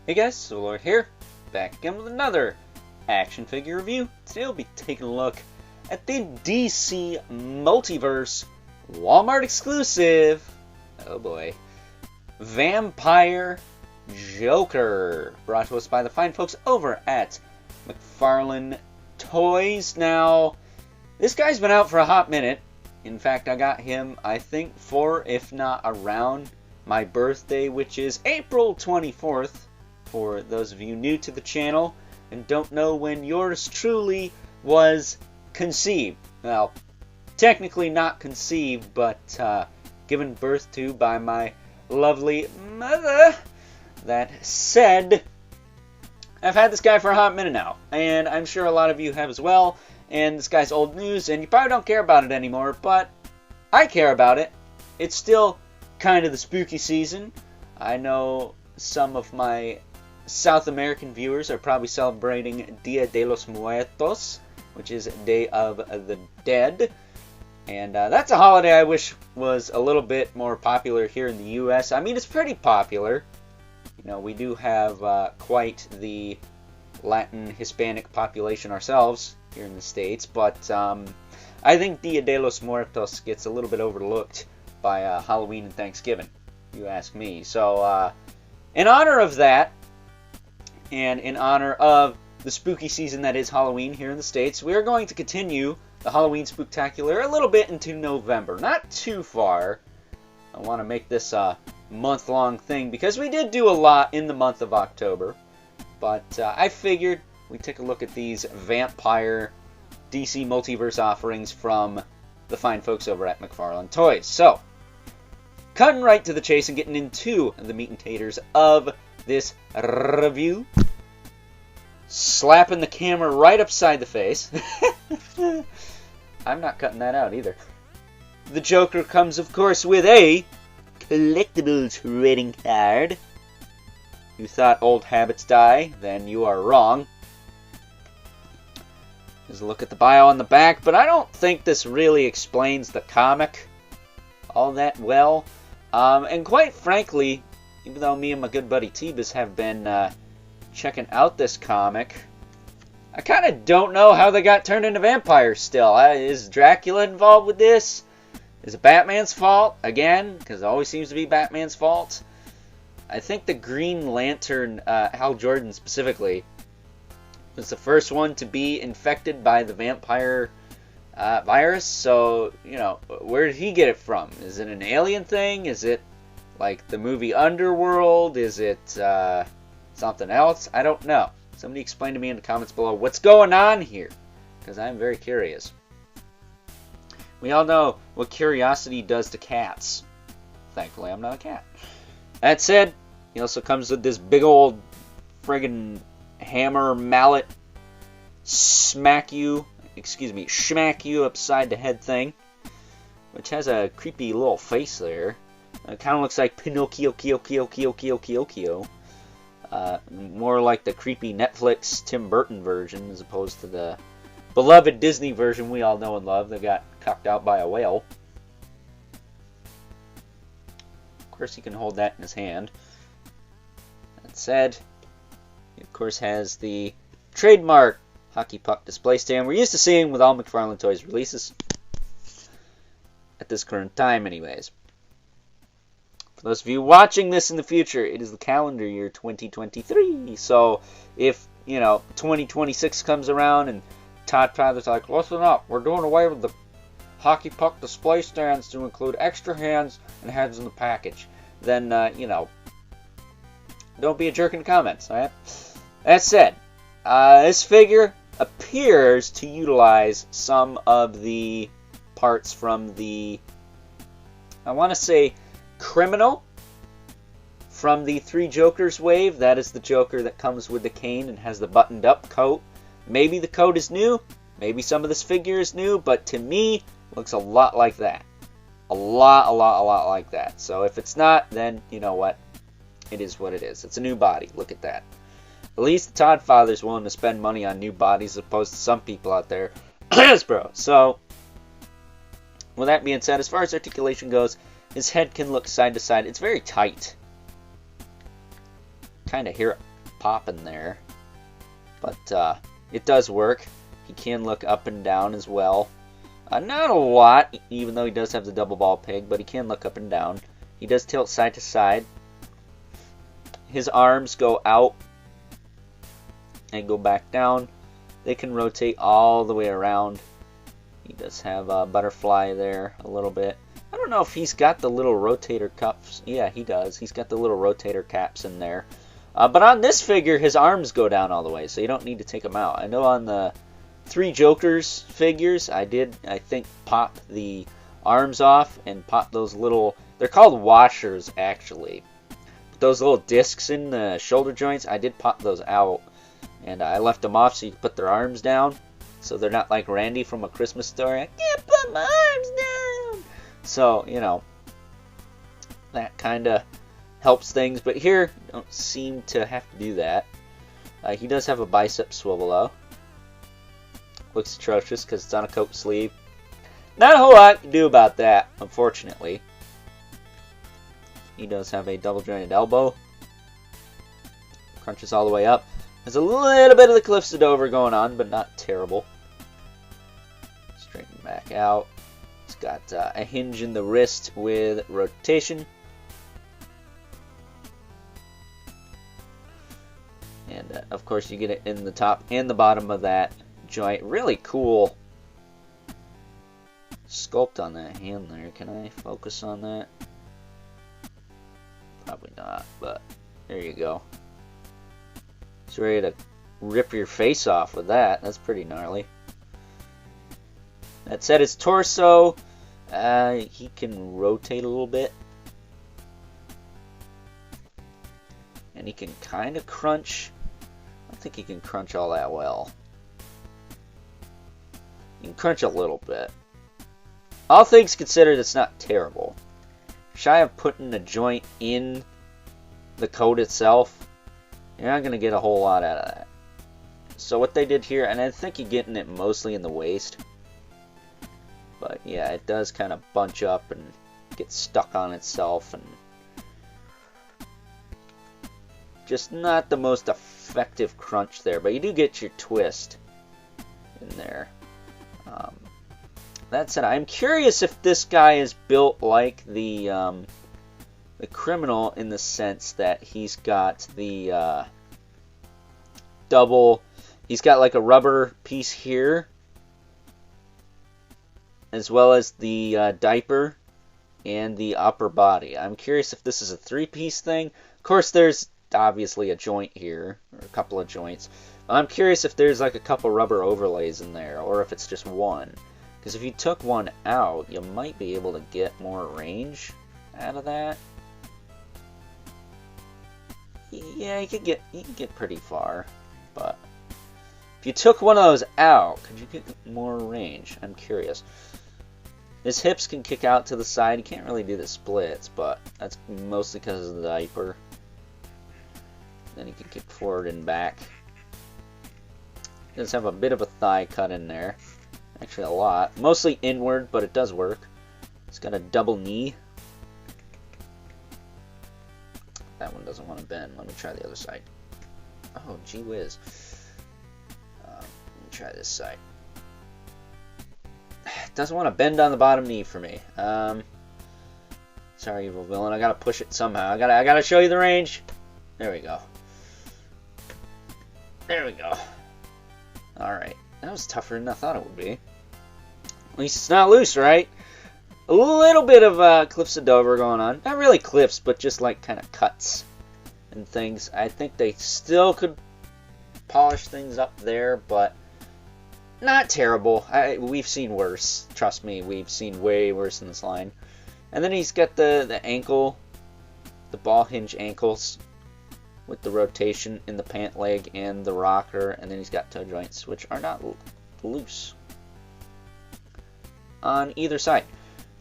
Hey guys, Solar here, back again with another action figure review. Today we'll be taking a look at the DC Multiverse Walmart exclusive, oh boy, Vampire Joker, brought to us by the fine folks over at McFarlane Toys. Now, this guy's been out for a hot minute. In fact, I got him, I think, for, if not around my birthday, which is April 24th. For those of you new to the channel and don't know when yours truly was conceived. Well, technically not conceived, but given birth to by my lovely mother. That said, I've had this guy for a hot minute now, and I'm sure a lot of you have as well. And this guy's old news, and you probably don't care about it anymore, but I care about it. It's still kind of the spooky season. I know some of my South American viewers are probably celebrating Dia de los Muertos, which is Day of the Dead. And that's a holiday I wish was a little bit more popular here in the U.S. I mean, it's pretty popular. You know, we do have quite the Latin Hispanic population ourselves here in the States, but I think Dia de los Muertos gets a little bit overlooked by Halloween and Thanksgiving, if you ask me. So, in honor of that, and in honor of the spooky season that is Halloween here in the States, we are going to continue the Halloween Spooktacular a little bit into November. Not too far. I want to make this a month-long thing because we did do a lot in the month of October. But I figured we'd take a look at these Vampire DC Multiverse offerings from the fine folks over at McFarlane Toys. So, cutting right to the chase and getting into the meat and taters of this review. Slapping the camera right upside the face. I'm not cutting that out either. The Joker comes, of course, with a collectibles trading card. You thought old habits die? Then you are wrong. There's a look at the bio on the back, but I don't think this really explains the comic all that well. And quite frankly, even though me and my good buddy T-Biz have been checking out this comic, I kind of don't know how they got turned into vampires still. Is Dracula involved with this? Is it Batman's fault? Again, because it always seems to be Batman's fault. I think the Green Lantern, Hal Jordan specifically, was the first one to be infected by the vampire virus. So, you know, where did he get it from? Is it an alien thing? Is it like the movie Underworld? Is it something else? I don't know. Somebody explain to me in the comments below what's going on here, because I'm very curious. We all know what curiosity does to cats. Thankfully, I'm not a cat. That said, he also comes with this big old friggin' hammer mallet smack you upside the head thing, which has a creepy little face there. It kind of looks like Pinocchio. More like the creepy Netflix Tim Burton version as opposed to the beloved Disney version we all know and love that got cocked out by a whale. Of course, he can hold that in his hand. That said, he of course has the trademark hockey puck display stand we're used to seeing with all McFarlane Toys releases. At this current time, anyways. For those of you watching this in the future, it is the calendar year 2023. So, if, you know, 2026 comes around and Todd Father's like, listen up, we're doing away with the hockey puck display stands to include extra hands and heads in the package, then, you know, don't be a jerk in the comments, alright? That said, this figure appears to utilize some of the parts from the, I want to say, Criminal from the Three Jokers wave. That is the Joker that comes with the cane and has the buttoned up coat. Maybe the coat is new, maybe some of this figure is new, but to me, looks a lot like that. A lot like that. So if it's not, then you know what? It is what it is. It's a new body. Look at that. At least the Todd Father's willing to spend money on new bodies as opposed to some people out there. Bro. So, with that being said, as far as articulation goes, his head can look side to side. It's very tight. Kind of hear popping there. But it does work. He can look up and down as well. Not a lot, even though he does have the double ball peg, but he can look up and down. He does tilt side to side. His arms go out and go back down. They can rotate all the way around. He does have a butterfly there a little bit. I don't know if he's got the little rotator cuffs. Yeah, he does. He's got the little rotator caps in there. But on this figure, his arms go down all the way, so you don't need to take them out. I know on the 3 Jokers figures, I think, pop the arms off and pop those little... They're called washers, actually. But those little discs in the shoulder joints, I did pop those out. And I left them off so you can put their arms down. So they're not like Randy from A Christmas Story. I can't put my arms down. So, you know, that kind of helps things. But here, don't seem to have to do that. He does have a bicep swivel, though. Looks atrocious because it's on a coat sleeve. Not a whole lot to do about that, unfortunately. He does have a double jointed elbow. Crunches all the way up. There's a little bit of the Cliffs of Dover going on, but not terrible. Straighten back out. It's got a hinge in the wrist with rotation. And of course you get it in the top and the bottom of that joint. Really cool sculpt on that hand there. Can I focus on that? Probably not, but there you go. He's ready to rip your face off with that. That's pretty gnarly. That said, his torso, he can rotate a little bit. And he can kind of crunch. I don't think he can crunch all that well. He can crunch a little bit. All things considered, it's not terrible. Shy of putting a joint in the coat itself, you're not going to get a whole lot out of that. So what they did here, and I think you're getting it mostly in the waist. But yeah, it does kind of bunch up and get stuck on itself. And just not the most effective crunch there. But you do get your twist in there. That said, I'm curious if this guy is built like the criminal in the sense that he's got the double. He's got like a rubber piece here, as well as the diaper and the upper body. I'm curious if this is a 3-piece thing. Of course, there's obviously a joint here, or a couple of joints. I'm curious if there's like a couple rubber overlays in there, or if it's just one. Because if you took one out, you might be able to get more range out of that. Yeah, you could get pretty far, but if you took one of those out, could you get more range? I'm curious. His hips can kick out to the side. He can't really do the splits, but that's mostly because of the diaper. Then he can kick forward and back. He does have a bit of a thigh cut in there. Actually a lot. Mostly inward, but it does work. It's got a double knee. That one doesn't want to bend. Let me try the other side. Oh, gee whiz. Let me try this side. It doesn't want to bend on the bottom knee for me. Sorry, evil villain. I gotta push it somehow. I gotta show you the range. There we go. There we go. Alright. That was tougher than I thought it would be. At least it's not loose, right? A little bit of Cliffs of Dover going on. Not really cliffs, but just like kind of cuts and things. I think they still could polish things up there, but not terrible. We've seen worse. Trust me, we've seen way worse in this line. And then he's got the ankle, the ball hinge ankles with the rotation in the pant leg and the rocker, and then he's got toe joints, which are not loose on either side.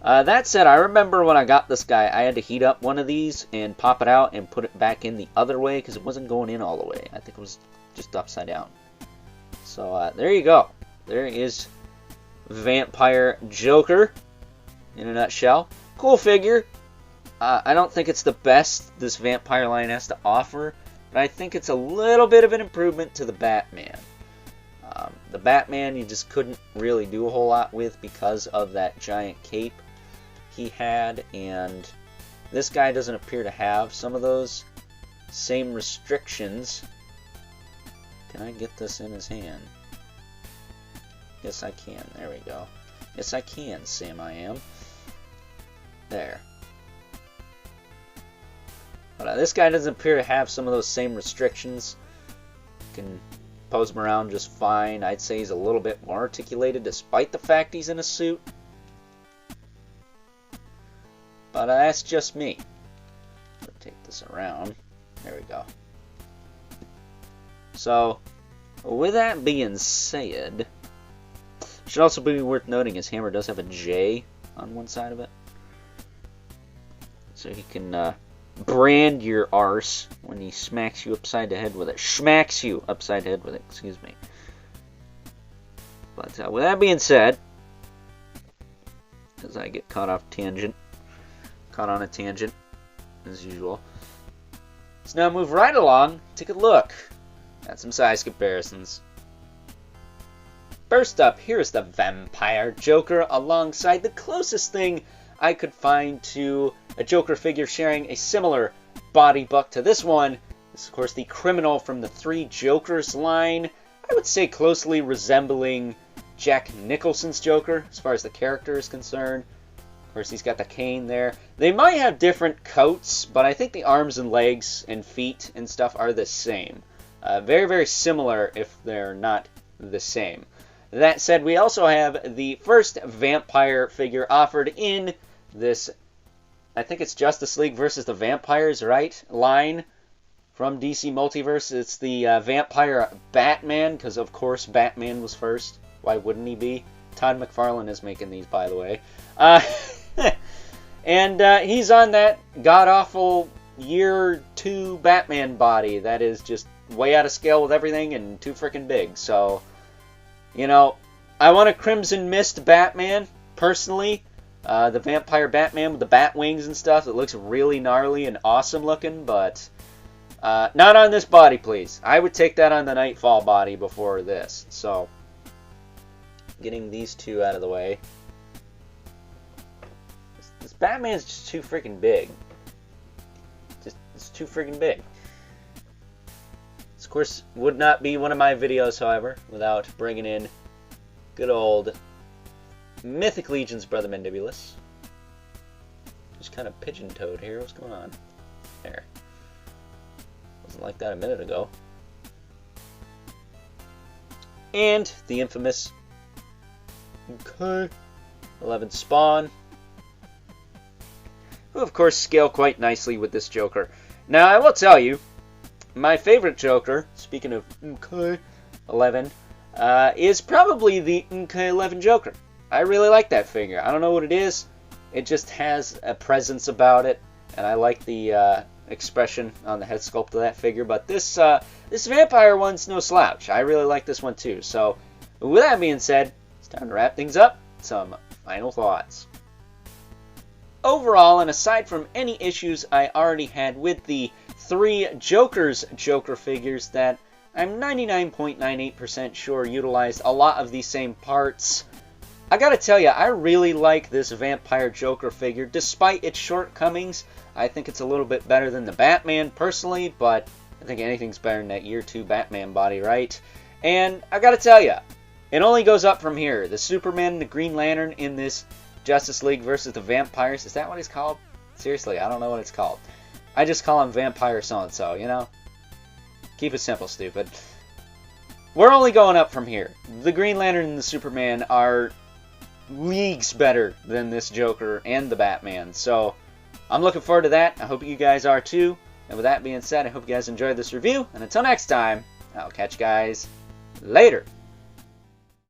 That said, I remember when I got this guy, I had to heat up one of these and pop it out and put it back in the other way because it wasn't going in all the way. I think it was just upside down. So there you go. There is Vampire Joker in a nutshell. Cool figure. I don't think it's the best this Vampire line has to offer, but I think it's a little bit of an improvement to the Batman. The Batman you just couldn't really do a whole lot with because of that giant cape he had, and this guy doesn't appear to have some of those same restrictions. Can I get this in his hand? Yes, I can. There we go. Yes, I can, Sam I am. There. But this guy doesn't appear to have some of those same restrictions. Can pose him around just fine. I'd say he's a little bit more articulated despite the fact he's in a suit. But that's just me. Let's take this around. There we go. So, with that being said, it should also be worth noting his hammer does have a J on one side of it. So he can brand your arse when he smacks you upside the head with it. Schmacks you upside the head with it, excuse me. But with that being said, as I get caught on a tangent, as usual. Let's now move right along, take a look at some size comparisons. First up, here's the Vampire Joker alongside the closest thing I could find to a Joker figure sharing a similar body buck to this one. This is, of course, the criminal from the Three Jokers line. I would say closely resembling Jack Nicholson's Joker as far as the character is concerned. Of course, he's got the cane there. They might have different coats, but I think the arms and legs and feet and stuff are the same. Very, very similar if they're not the same. That said, we also have the first vampire figure offered in this, I think it's Justice League versus the Vampires, right? Line from DC Multiverse. It's the Vampire Batman, because of course Batman was first. Why wouldn't he be? Todd McFarlane is making these, by the way. And he's on that god-awful Year 2 Batman body that is just way out of scale with everything and too freaking big. So, you know, I want a Crimson Mist Batman, personally. The Vampire Batman with the bat wings and stuff. It looks really gnarly and awesome looking, but not on this body, please. I would take that on the Nightfall body before this. So, getting these two out of the way. This Batman's just too freaking big. It's too freaking big. This, of course, would not be one of my videos, however, without bringing in good old Mythic Legion's Brother Mandibulus. Just kind of pigeon-toed here. What's going on? There. Wasn't like that a minute ago. And the infamous 11 Spawn, who of course scale quite nicely with this Joker. Now I will tell you, my favorite Joker, speaking of 11, is probably the 11 Joker. I really like that figure. I don't know what it is. It just has a presence about it, and I like the expression on the head sculpt of that figure. But this vampire one's no slouch. I really like this one too. So with that being said, it's time to wrap things up. Some final thoughts. Overall, and aside from any issues I already had with the Three Jokers Joker figures that I'm 99.98% sure utilized a lot of the same parts, I gotta tell you, I really like this Vampire Joker figure. Despite its shortcomings, I think it's a little bit better than the Batman personally, but I think anything's better than that Year 2 Batman body, right? And I gotta tell you, it only goes up from here. The Superman and the Green Lantern in this Justice League versus the Vampires, is that what it's called? Seriously, I don't know what it's called. I just call him Vampire so-and-so, you know? Keep it simple, stupid. We're only going up from here. The Green Lantern and the Superman are leagues better than this Joker and the Batman. So, I'm looking forward to that. I hope you guys are too. And with that being said, I hope you guys enjoyed this review. And until next time, I'll catch you guys later.